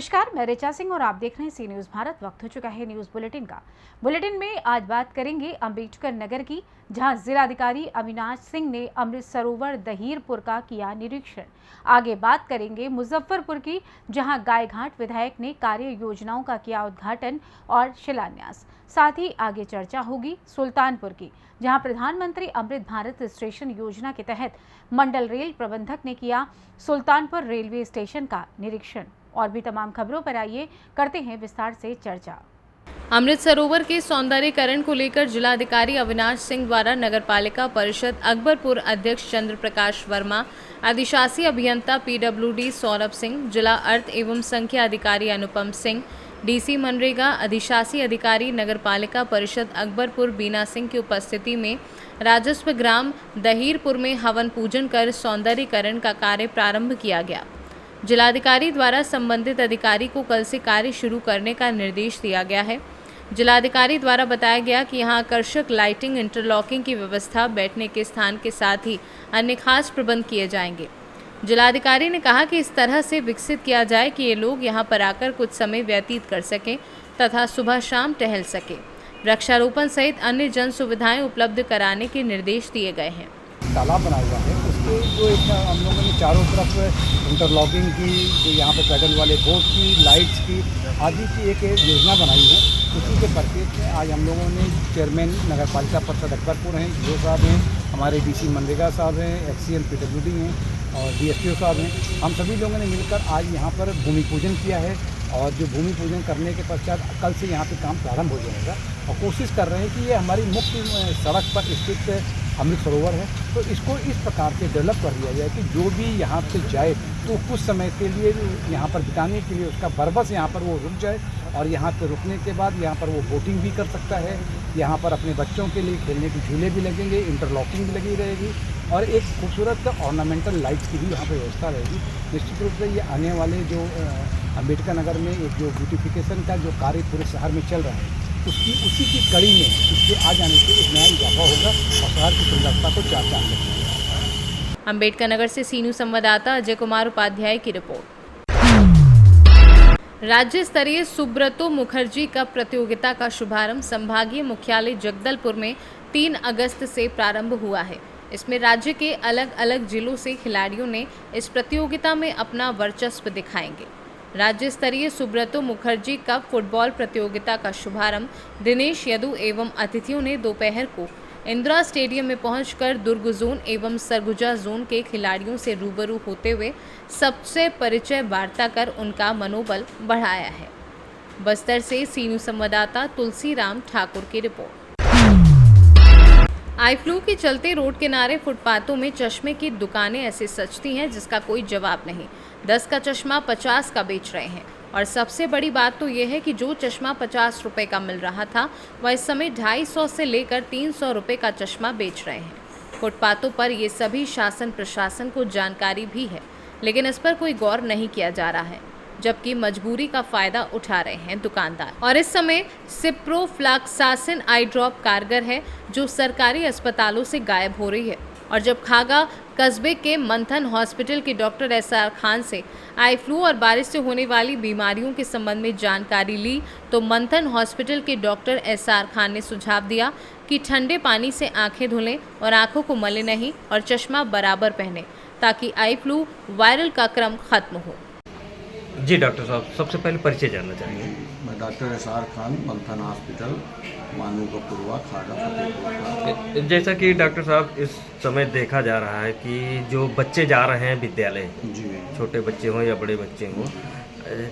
नमस्कार, मैं ऋचा सिंह और आप देख रहे हैं सी न्यूज भारत। वक्त हो चुका है न्यूज बुलेटिन का। बुलेटिन में आज बात करेंगे अंबेडकर नगर की, जहां जिलाधिकारी अविनाश सिंह ने अमृत सरोवर दहीरपुर का किया निरीक्षण। आगे बात करेंगे मुजफ्फरपुर की, जहां गायघाट विधायक ने कार्य योजनाओं का किया उद्घाटन और शिलान्यास। साथ ही आगे चर्चा होगी सुल्तानपुर की, जहां प्रधानमंत्री अमृत भारत स्टेशन योजना के तहत मंडल रेल प्रबंधक ने किया सुल्तानपुर रेलवे स्टेशन का निरीक्षण। और भी तमाम खबरों पर आइए करते हैं विस्तार से चर्चा। अमृत सरोवर के सौंदर्यीकरण को लेकर जिलाधिकारी अविनाश सिंह द्वारा नगरपालिका परिषद अकबरपुर अध्यक्ष चंद्र प्रकाश वर्मा, अधिशासी अभियंता पीडब्ल्यूडी सौरभ सिंह, जिला अर्थ एवं संख्या अधिकारी अनुपम सिंह, डीसी मनरेगा अधिशासी अधिकारी नगरपालिका परिषद अकबरपुर बीना सिंह की उपस्थिति में राजस्व ग्राम दहीरपुर में हवन पूजन कर सौंदर्यीकरण का कार्य प्रारंभ किया गया। जिलाधिकारी द्वारा संबंधित अधिकारी को कल से कार्य शुरू करने का निर्देश दिया गया है। जिलाधिकारी द्वारा बताया गया कि यहां आकर्षक लाइटिंग, इंटरलॉकिंग की व्यवस्था, बैठने के स्थान के साथ ही अन्य खास प्रबंध किए जाएंगे। जिलाधिकारी ने कहा कि इस तरह से विकसित किया जाए कि ये लोग यहां पर आकर कुछ समय व्यतीत कर सकें तथा सुबह शाम टहल सकें। वृक्षारोपण सहित अन्य जन सुविधाएं उपलब्ध कराने के निर्देश दिए गए हैं। तालाब बना हुआ है, उसके जो एक हम लोगों ने चारों तरफ इंटरलॉकिंग की, जो यहाँ पे पैडल वाले बोट की, लाइट्स की आदि की एक योजना बनाई है। उसी के परिप्रेक्ष्य में आज हम लोगों ने चेयरमैन नगरपालिका परिषद अकबरपुर हैं, जो साहब हैं, हमारे डीसी मनरेगा साहब हैं, एक्सीएन पीडब्ल्यूडी हैं और डीएसपीओ साहब हैं, हम सभी लोगों ने मिलकर आज यहाँ पर भूमि पूजन किया है। और जो भूमि पूजन करने के पश्चात कल से यहाँ पे काम प्रारंभ हो जाएगा और कोशिश कर रहे हैं कि ये हमारी मुख्य सड़क पर स्थित अमृत सरोवर है, तो इसको इस प्रकार से डेवलप कर दिया जाए कि जो भी यहाँ पे जाए तो कुछ समय के लिए यहाँ पर बिताने के लिए उसका बरबस यहाँ पर वो रुक जाए और यहाँ पर रुकने के बाद यहाँ पर वो बोटिंग भी कर सकता है। यहाँ पर अपने बच्चों के लिए खेलने के झूले भी लगेंगे, इंटरलॉकिंग भी लगी रहेगी और एक खूबसूरत ऑर्नामेंटल लाइट्स की भी यहाँ पर व्यवस्था रहेगी। निश्चित रूप से ये आने वाले जो अंबेडकर नगर में एक जो ब्यूटिफिकेशन का जो कार्य पूरे शहर में चल रहा है, उसी की कड़ी में इसके आ जाने से एक नया इजाफा होगा और शहर की सुंदरता को चार चांद लगेगा। अंबेडकर नगर से सीनू संवाददाता अजय कुमार उपाध्याय की रिपोर्ट। राज्य स्तरीय सुब्रतो मुखर्जी कप प्रतियोगिता का शुभारंभ संभागीय मुख्यालय जगदलपुर में 3 अगस्त से प्रारंभ हुआ है। इसमें राज्य के अलग अलग जिलों से खिलाड़ियों ने इस प्रतियोगिता में अपना वर्चस्व दिखाएंगे। राज्य स्तरीय सुब्रतो मुखर्जी कप फुटबॉल प्रतियोगिता का शुभारंभ दिनेश यदु एवं अतिथियों ने दोपहर को इंदिरा स्टेडियम में पहुंचकर दुर्ग जोन एवं सरगुजा जोन के खिलाड़ियों से रूबरू होते हुए सबसे परिचय वार्ता कर उनका मनोबल बढ़ाया है। बस्तर से सीनू संवाददाता तुलसीराम ठाकुर की रिपोर्ट। आई फ्लू के चलते रोड किनारे फुटपाथों में चश्मे की दुकानें ऐसे सजती हैं जिसका कोई जवाब नहीं। 10 का चश्मा 50 का बेच रहे हैं और सबसे बड़ी बात तो यह है कि जो चश्मा 50 रुपए का मिल रहा था वह इस समय 250 से लेकर 300 रुपए का चश्मा बेच रहे हैं। फुटपाथों पर ये सभी शासन प्रशासन को जानकारी भी है, लेकिन इस पर कोई गौर नहीं किया जा रहा है, जबकि मजबूरी का फायदा उठा रहे हैं दुकानदार। और इस समय सिप्रोफ्लॉक्सासिन आई ड्रॉप कारगर है, जो सरकारी अस्पतालों से गायब हो रही है। और जब खागा कस्बे के मंथन हॉस्पिटल के डॉक्टर एसआर खान से आई फ्लू और बारिश से होने वाली बीमारियों के संबंध में जानकारी ली, तो मंथन हॉस्पिटल के डॉक्टर एसआर खान ने सुझाव दिया कि ठंडे पानी से आंखें धुलें और आंखों को मले नहीं और चश्मा बराबर पहने, ताकि आई फ्लू वायरल का क्रम खत्म हो। जी डॉक्टर साहब, सबसे पहले परिचय जानना चाहेंगे। मैं डॉक्टर एसआर खान, मंथन हॉस्पिटल, मानू का पूर्वा, खागा, फतेहपुर। जैसा कि डॉक्टर साहब इस समय देखा जा रहा है कि जो बच्चे जा रहे हैं विद्यालय, जी, छोटे बच्चे हों या बड़े बच्चे हों,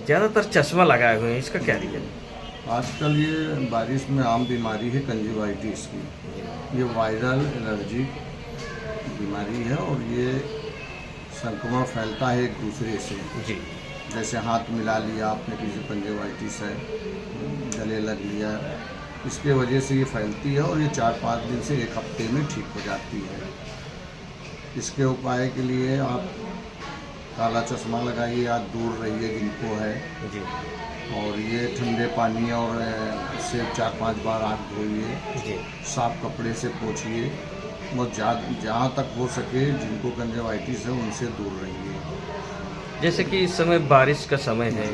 ज़्यादातर चश्मा लगाए हुए हैं, इसका क्या रीज़न? आजकल ये बारिश में आम बीमारी है कंजक्टिवाइटिस की। ये वायरल एलर्जी बीमारी है और ये संक्रमण फैलता है एक दूसरे से। जी, जैसे हाथ मिला लिया आपने, किसी कंजक्टिवाइटिस है, गले लग लिया, इसके वजह से ये फैलती है और ये 4-5 दिन से 1 हफ्ते में ठीक हो जाती है। इसके उपाय के लिए आप काला चश्मा लगाइए या दूर रहिए जिनको है जी, और ये ठंडे पानी और से 4-5 बार हाथ धोइए, जी, साफ कपड़े से पोंछिए और जहाँ तक हो सके जिनको कंजक्टिवाइटिस है उनसे दूर रहिए। जैसे कि इस समय बारिश का समय है,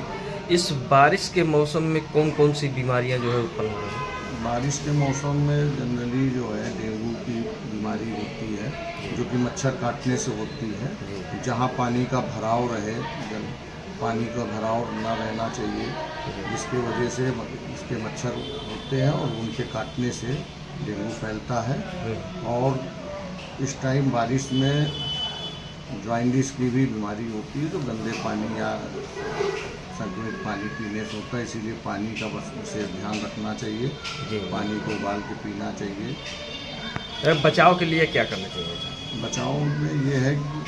इस बारिश के मौसम में कौन कौन सी बीमारियां जो है उत्पन्न हो रही हैं? बारिश के मौसम में जनरली जो है डेंगू की बीमारी होती है, जो कि मच्छर काटने से होती है। जहाँ पानी का भराव रहे, पानी का भराव ना रहना चाहिए, जिसकी वजह से इसके मच्छर होते हैं और उनके काटने से डेंगू फैलता है। और इस टाइम बारिश में जॉइंडिस की भी बीमारी होती है, तो गंदे पानी या संक्रमित पानी पीने से होता है, इसीलिए पानी का बस विशेष ध्यान रखना चाहिए। पानी को उबाल के पीना चाहिए। बचाव के लिए क्या करना चाहिए? बचाव में ये है कि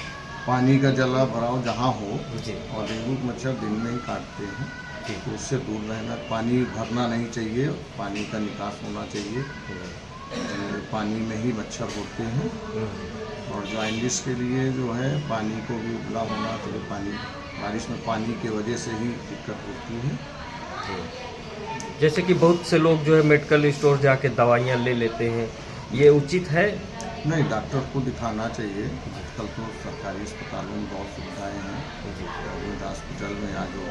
पानी का जला भराव जहाँ हो, जी। और डेंगू के मच्छर दिन में ही काटते हैं, तो उससे दूर रहना। पानी भरना नहीं चाहिए, पानी का निकास होना चाहिए। पानी में ही मच्छर होते हैं। और जॉइंडिस के लिए जो है पानी को भी उबला होना चाहिए। पानी बारिश में पानी की वजह से ही दिक्कत होती है। जैसे कि बहुत से लोग जो है मेडिकल स्टोर जाके दवाइयाँ ले लेते हैं, ये उचित है? नहीं, डॉक्टर को दिखाना चाहिए। आजकल तो सरकारी अस्पतालों में बहुत सुविधाएं हैं। गवर्नमेंट हॉस्पिटल में या जो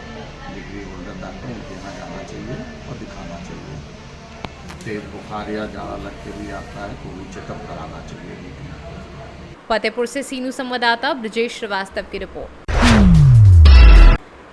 डिग्री होल्डर डॉक्टर उनके यहाँ जाना चाहिए और दिखाना चाहिए। तेज बुखार या ज़्यादा लग के भी आता है तो भी चेकअप कराना चाहिए। फतेहपुर से सीनू संवाददाता ब्रजेश श्रीवास्तव की रिपोर्ट।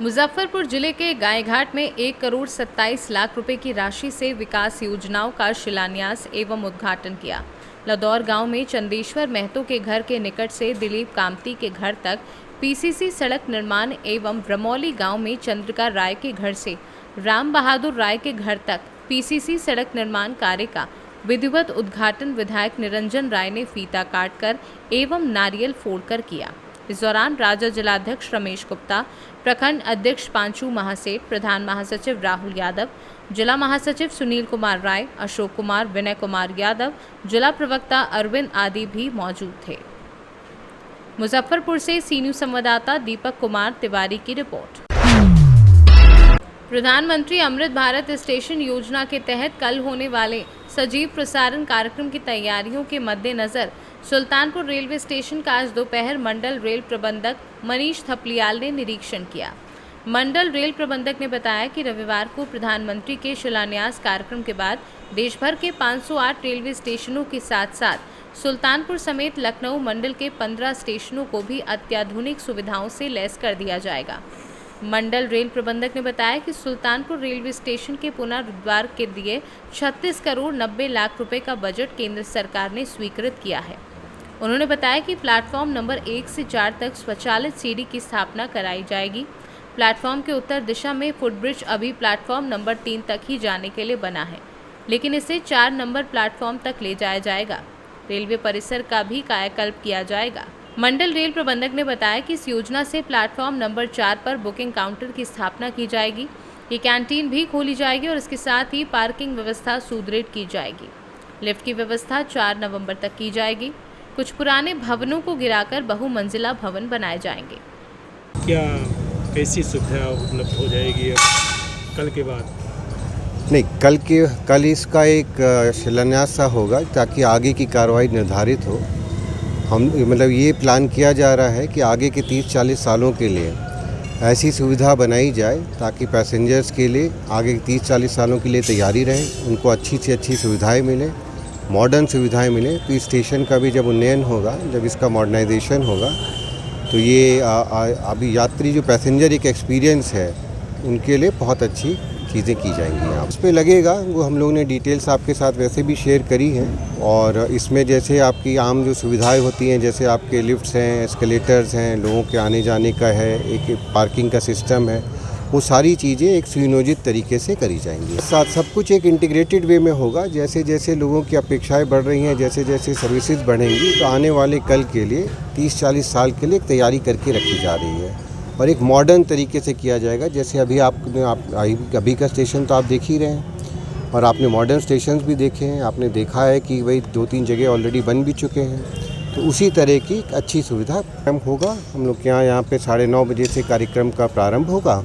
मुजफ्फरपुर जिले के गायघाट में 1 करोड़ 27 लाख रुपए की राशि से विकास योजनाओं का शिलान्यास एवं उद्घाटन किया। लदौर गांव में चंदेश्वर महतो के घर के निकट से दिलीप कामती के घर तक पीसीसी सड़क निर्माण एवं ब्रमौली गांव में चंद्रिका राय के घर से राम बहादुर राय के घर तक पीसीसी सड़क निर्माण कार्य का विधिवत उद्घाटन विधायक निरंजन राय ने फीता काटकर एवं नारियल फोड़कर किया। इस दौरान राजा जिलाध्यक्ष रमेश गुप्ता, प्रखंड अध्यक्ष पांचू महासेठ, प्रधान महासचिव राहुल यादव, जिला महासचिव सुनील कुमार राय, अशोक कुमार, विनय कुमार यादव, जिला प्रवक्ता अरविंद आदि भी मौजूद थे। मुजफ्फरपुर से सी न्यूज़ संवाददाता दीपक कुमार तिवारी की रिपोर्ट। प्रधानमंत्री अमृत भारत स्टेशन योजना के तहत कल होने वाले सजीव प्रसारण कार्यक्रम की तैयारियों के मद्देनजर सुल्तानपुर रेलवे स्टेशन का आज दोपहर मंडल रेल प्रबंधक मनीष थपलियाल ने निरीक्षण किया। मंडल रेल प्रबंधक ने बताया कि रविवार को प्रधानमंत्री के शिलान्यास कार्यक्रम के बाद देश भर के 508 रेलवे स्टेशनों के साथ साथ सुल्तानपुर समेत लखनऊ मंडल के 15 स्टेशनों को भी अत्याधुनिक सुविधाओं से लैस कर दिया जाएगा। मंडल रेल प्रबंधक ने बताया कि सुल्तानपुर रेलवे स्टेशन के पुनरुद्धार के लिए 36 करोड़ 90 लाख रुपए का बजट केंद्र सरकार ने स्वीकृत किया है। उन्होंने बताया कि प्लेटफॉर्म नंबर 1 से 4 तक स्वचालित सीढ़ी की स्थापना कराई जाएगी। प्लेटफॉर्म के उत्तर दिशा में फुटब्रिज अभी प्लेटफॉर्म नंबर 3 तक ही जाने के लिए बना है, लेकिन इसे 4 नंबर प्लेटफॉर्म तक ले जाया जाएगा। रेलवे परिसर का भी कायाकल्प किया जाएगा। मंडल रेल प्रबंधक ने बताया कि इस योजना से प्लेटफॉर्म नंबर 4 पर बुकिंग काउंटर की स्थापना की जाएगी। ये कैंटीन भी खोली जाएगी और इसके साथ ही पार्किंग व्यवस्था सुदृढ़ की जाएगी। लिफ्ट की व्यवस्था 4 नवंबर तक की जाएगी। कुछ पुराने भवनों को गिराकर बहुमंजिला भवन बनाए जाएंगे। क्या कैसी सुविधा उपलब्ध हो जाएगी कल के बाद? नहीं, कल इसका एक शिलान्यास सा होगा ताकि आगे की कार्रवाई निर्धारित हो। हम मतलब ये प्लान किया जा रहा है कि आगे के 30-40 सालों के लिए ऐसी सुविधा बनाई जाए ताकि पैसेंजर्स के लिए आगे 30-40 सालों के लिए तैयारी रहे, उनको अच्छी से अच्छी सुविधाएं मिलें, मॉडर्न सुविधाएं मिलें। तो इस स्टेशन का भी जब उन्नयन होगा, जब इसका मॉडर्नाइजेशन होगा, तो ये अभी यात्री जो पैसेंजर एक एक्सपीरियंस है उनके लिए बहुत अच्छी चीज़ें की जाएंगी। यहाँ उस पर लगेगा, वो हम लोग ने डिटेल्स आपके साथ वैसे भी शेयर करी हैं। और इसमें जैसे आपकी आम जो सुविधाएं होती हैं, जैसे आपके लिफ्ट्स हैं, एस्केलेटर्स हैं, लोगों के आने जाने का है, एक पार्किंग का सिस्टम है, वो सारी चीज़ें एक सुनियोजित तरीके से करी जाएंगी। साथ सब कुछ एक इंटीग्रेटेड वे में होगा। जैसे जैसे लोगों की अपेक्षाएं बढ़ रही हैं, जैसे जैसे सर्विसेज बढ़ेंगी, तो आने वाले कल के लिए 30-40 साल के लिए तैयारी करके रखी जा रही है और एक मॉडर्न तरीके से किया जाएगा। जैसे अभी अभी का स्टेशन तो आप देख ही रहे हैं और आपने मॉडर्न स्टेशंस भी देखे हैं। आपने देखा है कि भाई 2-3 जगह ऑलरेडी बन भी चुके हैं। तो उसी तरह की अच्छी सुविधा होगा। हम लोग के यहाँ पे 9:30 बजे से कार्यक्रम का प्रारंभ होगा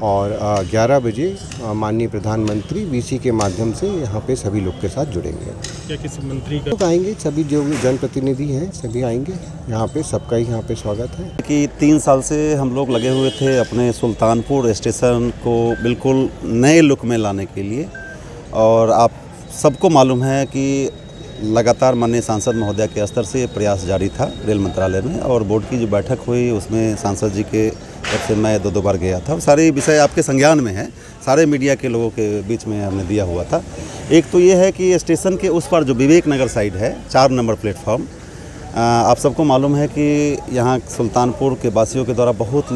और 11 बजे माननीय प्रधानमंत्री वीसी के माध्यम से यहाँ पे सभी लोग के साथ जुड़ेंगे। या किसी मंत्री का? लोग आएंगे, सभी जो जनप्रतिनिधि हैं सभी आएंगे यहाँ पे, सबका ही यहाँ पे स्वागत है। कि 3 साल से हम लोग लगे हुए थे अपने सुल्तानपुर स्टेशन को बिल्कुल नए लुक में लाने के लिए, और आप सबको मालूम है कि लगातार माननीय सांसद महोदय के स्तर से प्रयास जारी था रेल मंत्रालय में, और बोर्ड की जो बैठक हुई उसमें सांसद जी के तरफ से मैं 2 बार गया था, और सारे विषय आपके संज्ञान में है, सारे मीडिया के लोगों के बीच में हमने दिया हुआ था। एक तो ये है कि स्टेशन के उस पर जो विवेक नगर साइड है 4 नंबर प्लेटफॉर्म, आप सबको मालूम है कि यहाँ सुल्तानपुर के वासियों के द्वारा बहुत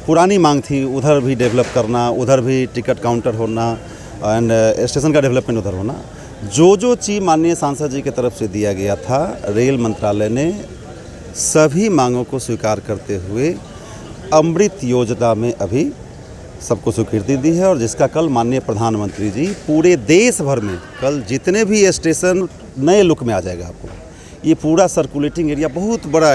पुरानी मांग थी उधर भी डेवलप करना, उधर भी टिकट काउंटर होना एंड स्टेशन का डेवलपमेंट उधर होना। जो चीज़ माननीय सांसद जी की तरफ से दिया गया था, रेल मंत्रालय ने सभी मांगों को स्वीकार करते हुए अमृत योजना में अभी सबको स्वीकृति दी है, और जिसका कल माननीय प्रधानमंत्री जी पूरे देश भर में कल जितने भी स्टेशन नए लुक में आ जाएगा, आपको ये पूरा सर्कुलेटिंग एरिया बहुत बड़ा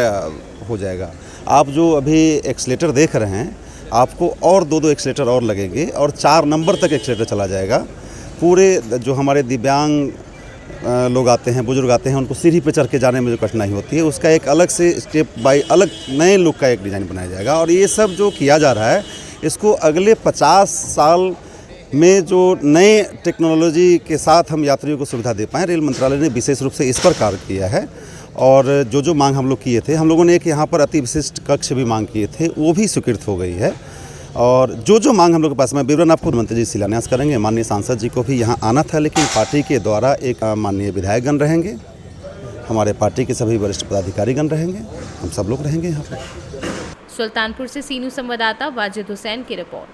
हो जाएगा। आप जो अभी एक्सीलेटर देख रहे हैं, आपको और 2 एक्सीलेटर और लगेंगे, और 4 नंबर तक एक्सीलेटर चला जाएगा। पूरे जो हमारे दिव्यांग लोग आते हैं, बुजुर्ग आते हैं, उनको सीढ़ी पे चढ़ के जाने में जो कठिनाई होती है, उसका एक अलग से स्टेप बाय अलग नए लुक का एक डिज़ाइन बनाया जाएगा। और ये सब जो किया जा रहा है, इसको अगले 50 साल में जो नए टेक्नोलॉजी के साथ हम यात्रियों को सुविधा दे पाएँ, रेल मंत्रालय ने विशेष रूप से इस पर कार्य किया है। और जो मांग हम लोग किए थे, हम लोगों ने एक यहाँ पर अति विशिष्ट कक्ष भी मांग किए थे, वो भी स्वीकृत हो गई है। और जो मांग हम लोग के पास में विवरण आपको मंत्री जी शिलान्यास करेंगे। माननीय सांसद जी को भी यहाँ आना था, लेकिन पार्टी के द्वारा एक माननीय विधायकगण रहेंगे, हमारे पार्टी के सभी वरिष्ठ पदाधिकारीगण रहेंगे, हम सब लोग रहेंगे यहाँ पर। सुल्तानपुर से सीनू संवाददाता वाजिद हुसैन की रिपोर्ट।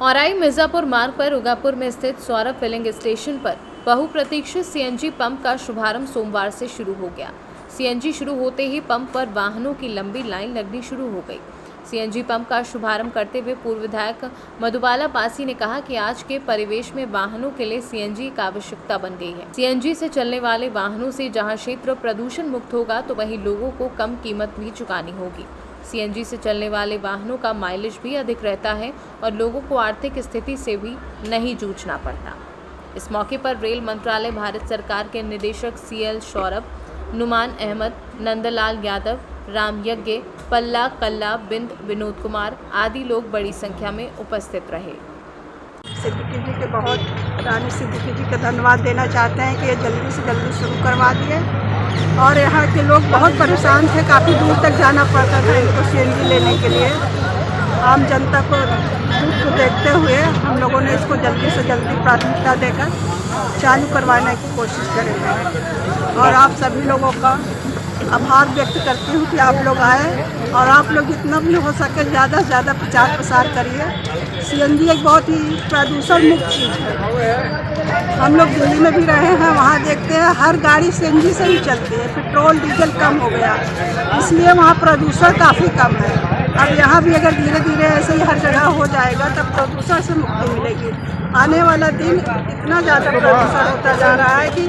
औराई मिर्जापुर मार्ग पर उगापुर में स्थित सौरभ फिलिंग स्टेशन पर बहुप्रतीक्षित सीएनजी पंप का शुभारंभ सोमवार से शुरू हो गया। सीएनजी शुरू होते ही पंप पर वाहनों की लंबी लाइन लगनी शुरू हो गई। सीएनजी पंप का शुभारंभ करते हुए पूर्व विधायक मधुबाला पासी ने कहा कि आज के परिवेश में वाहनों के लिए सीएनजी की आवश्यकता बन गई है। सीएनजी से चलने वाले वाहनों से जहां क्षेत्र प्रदूषण मुक्त होगा, तो वहीं लोगों को कम कीमत भी चुकानी होगी। सीएनजी से चलने वाले वाहनों का माइलेज भी अधिक रहता है और लोगों को आर्थिक स्थिति से भी नहीं जूझना पड़ता। इस मौके पर रेल मंत्रालय भारत सरकार के निदेशक CL सौरभ, नुमान अहमद, नंदलाल यादव, राम यज्ञ, पल्ला कल्ला, बिंद, विनोद कुमार आदि लोग बड़ी संख्या में उपस्थित रहे। सिद्दीकी जी के बहुत रानी सिद्दीकी जी का धन्यवाद देना चाहते हैं कि ये जल्दी से जल्दी शुरू करवा दिए। और यहाँ के लोग बहुत परेशान थे, काफ़ी दूर तक जाना पड़ता था इनको सीएनजी लेने के लिए। आम जनता को दुख को देखते हुए हम लोगों ने इसको जल्दी से जल्दी प्राथमिकता देकर चालू करवाने की कोशिश करेंगे। और आप सभी लोगों का आभार व्यक्त करती हूँ कि आप लोग आए, और आप लोग जितना भी हो सके ज़्यादा से ज़्यादा प्रचार प्रसार करिए। सीएनजी एक बहुत ही प्रदूषण मुक्त चीज़ है। हम लोग दिल्ली में भी रहे हैं, वहाँ देखते हैं हर गाड़ी सीएनजी से ही चलती है। पेट्रोल डीजल कम हो गया, इसलिए वहाँ प्रदूषण काफ़ी कम है। अब यहाँ भी अगर धीरे धीरे ऐसे ही हर जगह हो जाएगा, तब प्रदूषण से मुक्ति मिलेगी। आने वाला दिन इतना ज़्यादा प्रदूषण होता जा रहा है कि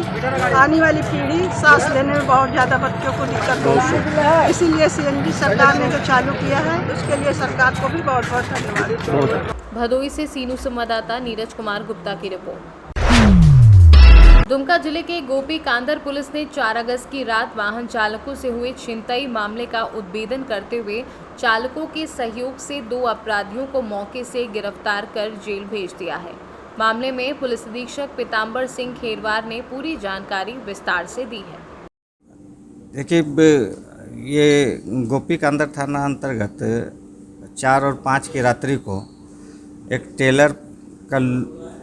आने वाली पीढ़ी सांस लेने में बहुत ज़्यादा बच्चों को दिक्कत होगी। इसीलिए सीएनजी सरकार ने जो चालू किया है, उसके लिए सरकार को भी बहुत बहुत धन्यवाद। भदोई से सीनू संवाददाता नीरज कुमार गुप्ता की रिपोर्ट। दुमका जिले के गोपी कांदर पुलिस ने 4 अगस्त की रात वाहन चालकों से हुए छिनतई मामले का उद्भेदन करते हुए चालकों के सहयोग से 2 अपराधियों को मौके से गिरफ्तार कर जेल भेज दिया है। मामले में पुलिस अधीक्षक पीताम्बर सिंह खेरवार ने पूरी जानकारी विस्तार से दी है। देखिए, ये गोपी कांदर थाना अंतर्गत 4 और 5 की रात्रि को एक टेलर का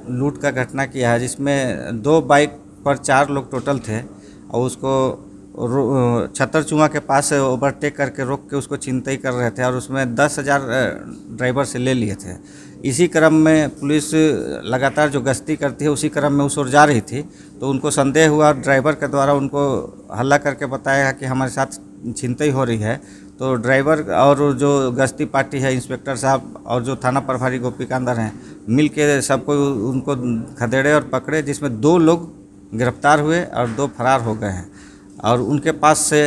लूट का घटना किया है, जिसमें 2 बाइक पर 4 लोग टोटल थे और उसको छतरचुआ के पास ओवरटेक करके रोक के उसको छिनतई कर रहे थे, और उसमें 10,000 ड्राइवर से ले लिए थे। इसी क्रम में पुलिस लगातार जो गश्ती करती है, उसी क्रम में उस ओर जा रही थी, तो उनको संदेह हुआ। ड्राइवर के द्वारा उनको हल्ला करके बताया कि हमारे साथ छिनतई हो रही है। तो ड्राइवर और जो गश्ती पार्टी है, इंस्पेक्टर साहब और जो थाना प्रभारी गोपी कांदर हैं, मिल के सबको उनको खदेड़े और पकड़े, जिसमें 2 लोग गिरफ्तार हुए और 2 फरार हो गए हैं। और उनके पास से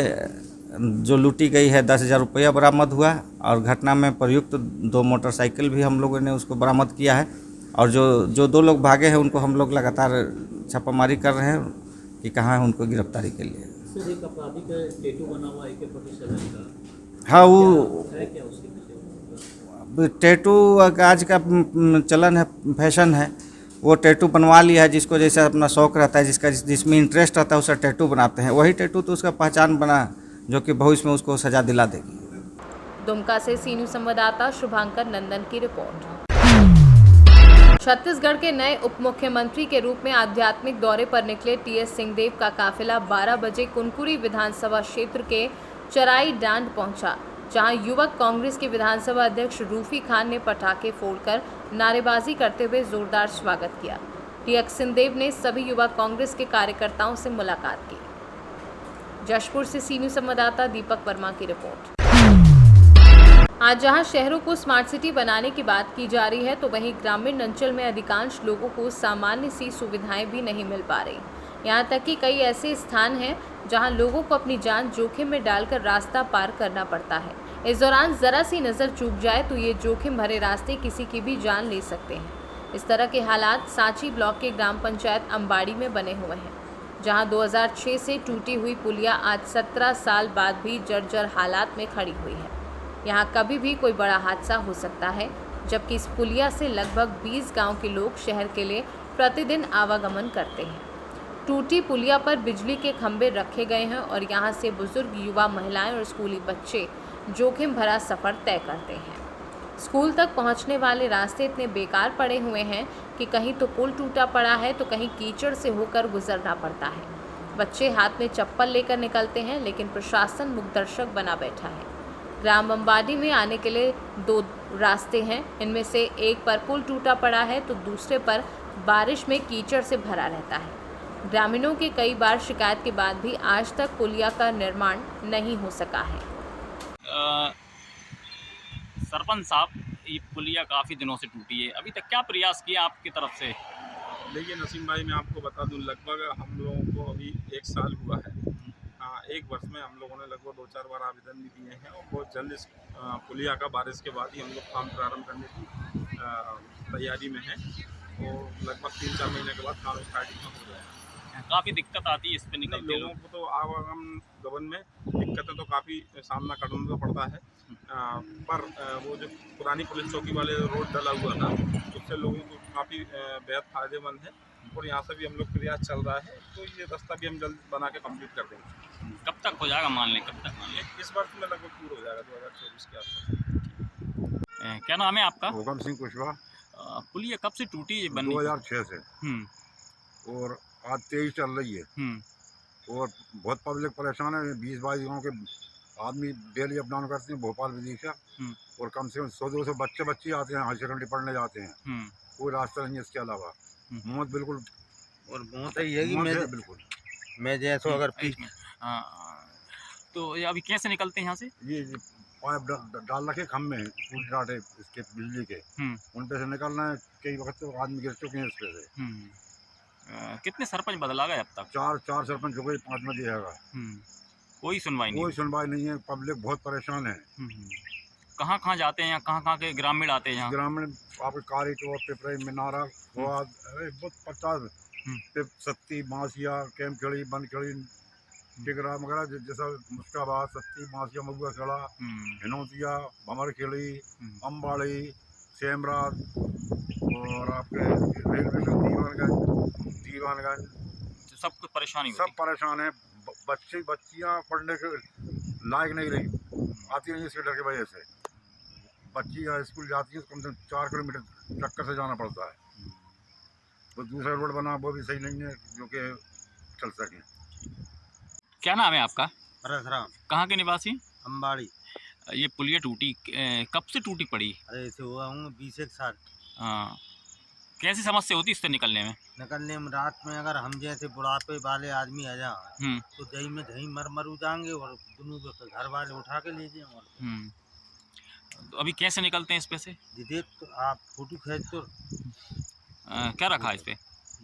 जो लूटी गई है 10,000 रुपया बरामद हुआ, और घटना में प्रयुक्त 2 मोटरसाइकिल भी हम लोगों ने उसको बरामद किया है। और जो 2 लोग भागे हैं उनको हम लोग लगातार छापामारी कर रहे हैं कि कहाँ है उनको गिरफ्तारी के लिए। सर एक अपराधी का टैटू बना हुआ AK-47 का, हाँ, वो है क्या उसके पीछे? टैटू आज का चलन है, फैशन है। वो टैटू बनवा लिया है, जिसको जैसा अपना शौक रहता है, जिसमें इंटरेस्ट रहता है उसका टैटू बनाते हैं। वही टैटू तो उसका पहचान बना, जो कि भविष्य में उसको सजा दिला देगी। दुमका से सी न्यूज़ संवाददाता शुभांकर नंदन की रिपोर्ट। छत्तीसगढ़ के नए उप मुख्यमंत्री के रूप में आध्यात्मिक दौरे पर निकले TS सिंहदेव का काफिला 12 बजे कुनकुरी विधानसभा क्षेत्र के चराई डांड पहुंचा, जहां युवक कांग्रेस के विधानसभा अध्यक्ष रूफी खान ने पटाखे फोड़कर नारेबाजी करते हुए जोरदार स्वागत किया। TS सिंहदेव ने सभी युवा कांग्रेस के कार्यकर्ताओं से मुलाकात की। जशपुर से सी न्यूज़ संवाददाता दीपक वर्मा की रिपोर्ट। आज जहां शहरों को स्मार्ट सिटी बनाने की बात की जा रही है, तो वहीं ग्रामीण अंचल में अधिकांश लोगों को सामान्य सी सुविधाएं भी नहीं मिल पा रही। यहां तक कि कई ऐसे स्थान हैं जहां लोगों को अपनी जान जोखिम में डालकर रास्ता पार करना पड़ता है। इस दौरान जरा सी नज़र चूक जाए तो ये जोखिम भरे रास्ते किसी की भी जान ले सकते हैं। इस तरह के हालात सांची ब्लॉक के ग्राम पंचायत अंबाड़ी में बने हुए हैं, जहां 2006 से टूटी हुई पुलिया आज 17 साल बाद भी जर्जर हालात में खड़ी हुई है। यहाँ कभी भी कोई बड़ा हादसा हो सकता है, जबकि इस पुलिया से लगभग 20 गांव के लोग शहर के लिए प्रतिदिन आवागमन करते हैं। टूटी पुलिया पर बिजली के खंभे रखे गए हैं और यहाँ से बुजुर्ग, युवा, महिलाएं और स्कूली बच्चे जोखिम भरा सफ़र तय करते हैं। स्कूल तक पहुँचने वाले रास्ते इतने बेकार पड़े हुए हैं कि कहीं तो पुल टूटा पड़ा है तो कहीं कीचड़ से होकर गुजरना पड़ता है। बच्चे हाथ में चप्पल लेकर निकलते हैं, लेकिन प्रशासन मुखदर्शक बना बैठा है। ग्राम अंबाड़ी में आने के लिए 2 रास्ते हैं, इनमें से एक पर पुल टूटा पड़ा है तो दूसरे पर बारिश में कीचड़ से भरा रहता है। ग्रामीणों की कई बार शिकायत के बाद भी आज तक पुलिया का निर्माण नहीं हो सका है। सरपंच साहब, ये पुलिया काफ़ी दिनों से टूटी है, अभी तक क्या प्रयास किया आपकी तरफ से? देखिए नसीम भाई, मैं आपको बता दूं, लगभग हम लोगों को अभी 1 साल हुआ है। 1 वर्ष में हम लोगों ने लगभग 2-4 बार आवेदन भी दिए हैं और बहुत जल्द इस पुलिया का बारिश के बाद ही हम लोग काम प्रारंभ करने की तैयारी में हैं और लगभग 3-4 महीने के बाद काम स्टार्टिंग हो जाएगा। काफ़ी दिक्कत आती है इस पर निकलते लोगों को, तो आवागमन गमन में दिक्कतें तो काफ़ी सामना करना पड़ता है, पर वो जो पुरानी पुलिस चौकी वाले रोड डला हुआ था उससे लोगों को काफ़ी बेहद फ़ायदेमंद है और यहाँ से भी हम लोग प्रयास चल रहा है, तो ये रास्ता भी हम जल्द बना के कंप्लीट कर देंगे। कब तक हो जाएगा मान लें, कब तक मान लें? इस वर्ष में लगभग पूरा हो जाएगा 2024 के आसपास। क्या नाम है आपका? हुकम सिंह कुशवाहा। पुलिया कब से टूटी है? 2006 से और आज 23 चल रही है और बहुत पब्लिक परेशान है। 20-22 गाँव के आदमी डेली अप डाउन करते हैं भोपाल विदिशा और कम से कम 100-200 बच्चे आते हैं, हाई सेकेंडरी पढ़ने जाते हैं। कोई रास्ता नहीं है इसके अलावा। मौत बिल्कुल, और मौत ये है कि बिल्कुल मैं जैसो अगर तो ये अभी कैसे निकलते हैं यहाँ से? ये पाइप डाल रखे खम्भे हैं फूल डाटे इसके बिजली के, उन पे से निकलना है। कई वक्त तो आदमी गिर चुके हैं इस पे से। कितने सरपंच बदला गए अब तक? 4 सरपंच हो गए, 5 में दिएगा। कोई सुनवाई नहीं है। पब्लिक बहुत परेशान है। कहाँ जाते हैं, कहाँ के ग्रामीण आते हैं यहाँ? ग्रामीण आपके कारीटोर, पिपराई, मिनारा, बहुत 50 सत्ती, बांसिया, कैमखेड़ी, बनखेड़ी, डिगरा वगैरह जैसा मुस्काबाद, सत्ती, बांसिया, मगुआ खेड़ा, हिनौतिया, भमरखेड़ी, अंबाड़ी, सेमराज और आपके रेलवे स्टेशन दीवानगंज सब कुछ परेशानी, सब परेशान है। बच्चियाँ पढ़ने के लायक नहीं रही, आती नहीं इसके डर की वजह से। बच्चियाँ स्कूल जाती हैं तो कम से कम 4 किलोमीटर चक्कर से जाना पड़ता है। तो दूसरा रोड बना वो भी सही नहीं है जो कि चल सके। क्या नाम है आपका? परशुराम। कहाँ के निवासी? अंबाड़ी। ये पुलिया टूटी कब से टूटी पड़ी? अरे ऐसे हुआ हूँ 20-1 साल। हाँ, कैसी समस्या होती इससे निकलने में? रात में अगर हम जैसे बुढ़ापे वाले आदमी आ जाए तो दही में दही मर जाएंगे और दोनों घर वाले उठा के ले जाए। तो अभी कैसे निकलते हैं इस पे से? जी देख, तो आप फोटो खींच तो क्या रखा है इस पे?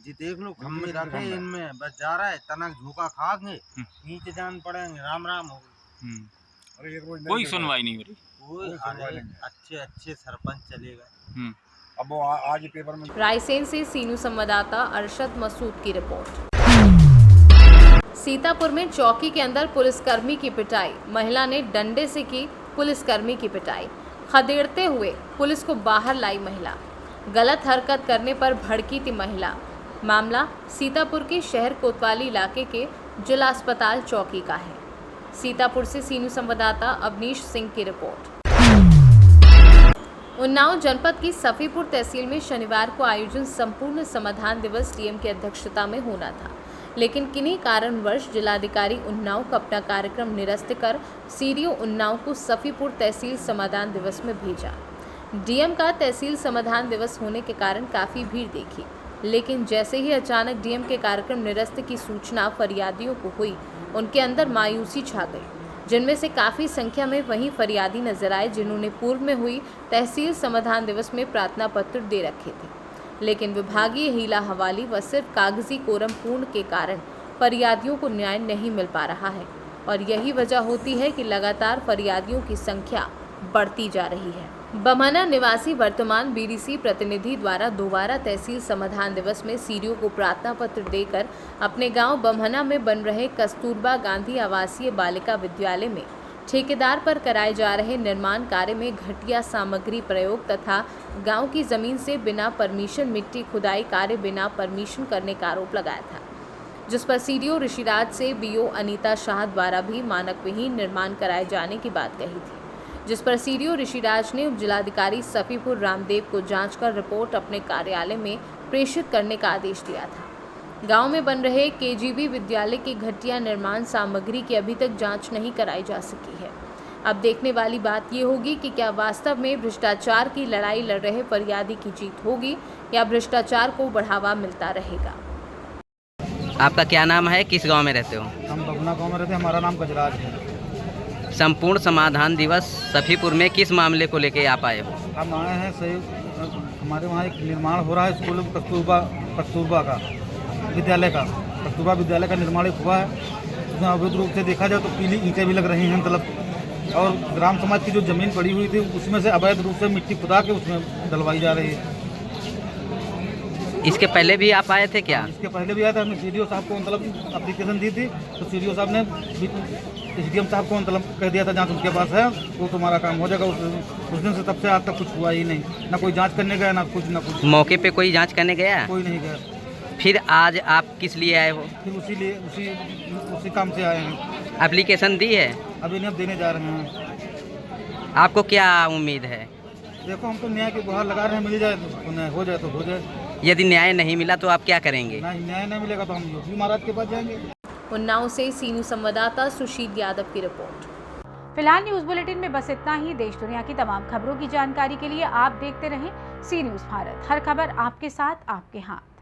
जी देख लो, खम्भे रखे इनमें, बस जा रहा है, तनक झोंका खाएंगे, नीचे जान पड़ेंगे, राम राम हो गए। कोई सुनवाई नहीं हो रही। कोई अच्छे सरपंच चले गए, अब वो आज पेपर में। रायसेन से सीनू संवाददाता अरशद मसूद की रिपोर्ट। सीतापुर में चौकी के अंदर पुलिसकर्मी की पिटाई, महिला ने डंडे से की पुलिसकर्मी की पिटाई, खदेड़ते हुए पुलिस को बाहर लाई महिला, गलत हरकत करने पर भड़की थी महिला। मामला सीतापुर के शहर कोतवाली इलाके के जिला अस्पताल चौकी का है। सीतापुर से सीनू संवाददाता अवनीश सिंह की रिपोर्ट। उन्नाव जनपद की सफीपुर तहसील में शनिवार को आयोजन संपूर्ण समाधान दिवस डीएम की अध्यक्षता में होना था, लेकिन किन्हीं कारणवश जिलाधिकारी उन्नाव का अपना कार्यक्रम निरस्त कर सीडीओ उन्नाव को सफीपुर तहसील समाधान दिवस में भेजा। डीएम का तहसील समाधान दिवस होने के कारण काफ़ी भीड़ देखी, लेकिन जैसे ही अचानक डीएम के कार्यक्रम निरस्त की सूचना फरियादियों को हुई, उनके अंदर मायूसी छा गई, जिनमें से काफ़ी संख्या में वही फरियादी नजर आए जिन्होंने पूर्व में हुई तहसील समाधान दिवस में प्रार्थना पत्र दे रखे थे, लेकिन विभागीय हीला हवाली व सिर्फ कागजी कोरम पूर्ण के कारण फरियादियों को न्याय नहीं मिल पा रहा है और यही वजह होती है कि लगातार फरियादियों की संख्या बढ़ती जा रही है। बमहना निवासी वर्तमान बीडीसी प्रतिनिधि द्वारा दोबारा तहसील समाधान दिवस में सीडीओ को प्रार्थना पत्र देकर अपने गांव बमहना में बन रहे कस्तूरबा गांधी आवासीय बालिका विद्यालय में ठेकेदार पर कराए जा रहे निर्माण कार्य में घटिया सामग्री प्रयोग तथा गांव की जमीन से बिना परमिशन मिट्टी खुदाई कार्य बिना परमिशन करने का आरोप लगाया था, जिस पर सीडीओ ऋषिराज से बीओ अनीता शाह द्वारा भी मानक विहीन निर्माण कराए जाने की बात कही थी, जिस पर सीडीओ ऋषिराज ने उप जिलाधिकारी सफीपुर रामदेव को जांच कर रिपोर्ट अपने कार्यालय में प्रेषित करने का आदेश दिया था। गांव में बन रहे केजीबी विद्यालय की घटिया निर्माण सामग्री की अभी तक जांच नहीं कराई जा सकी है। अब देखने वाली बात ये होगी कि क्या वास्तव में भ्रष्टाचार की लड़ाई लड़ रहे फरियादी की जीत होगी या भ्रष्टाचार को बढ़ावा मिलता रहेगा। आपका क्या नाम है, किस गांव में रहते हो? हम बमना गाँव में रहते हैं, हमारा नाम गजराज है। संपूर्ण समाधान दिवस सफीपुर में किस मामले को लेकर आप आए हो? हम आए हैं सही, हमारे वहाँ एक निर्माण हो रहा है स्कूल कस्तूरबा का विद्यालय का, कस्तूरबा विद्यालय का निर्माण हुआ है। उसमें अवैध रूप से देखा जाए तो पीली ईंटें भी लग रही हैं मतलब, और ग्राम समाज की जो जमीन पड़ी हुई थी उसमें से अवैध रूप से मिट्टी खुदा के उसमें डलवाई जा रही है। इसके पहले भी आप आए थे क्या? इसके पहले भी आया था, हमने सीडीओ साहब को मतलब एप्लीकेशन दी थी, तो सीडीओ साहब ने एसडीएम साहब को मतलब कह दिया था जांच उनके पास है, वो तुम्हारा काम हो जाएगा। उस दिन से तब से आज तक कुछ हुआ ही नहीं, ना कोई जांच करने गया ना कुछ। मौके पे कोई जांच करने गया? कोई नहीं गया। फिर आज आप किस लिए आए हो? फिर उसी काम से आए हैं। एप्लीकेशन दी है? अभी नहीं, अब देने जा रहे हैं। आपको क्या उम्मीद है? देखो हम तो न्याय की गुहार लगा रहे हैं, मिल जाए तो न्याय हो जाए तो हो जाए। यदि न्याय नहीं मिला तो आप क्या करेंगे? न्याय नहीं मिलेगा तो हम योगी महाराज के पास जाएंगे। उन्नाव से सीनू संवाददाता सुशील यादव की रिपोर्ट। फिलहाल न्यूज बुलेटिन में बस इतना ही। देश दुनिया की तमाम खबरों की जानकारी के लिए आप देखते रहें सी न्यूज भारत। हर खबर आपके साथ, आपके हाथ।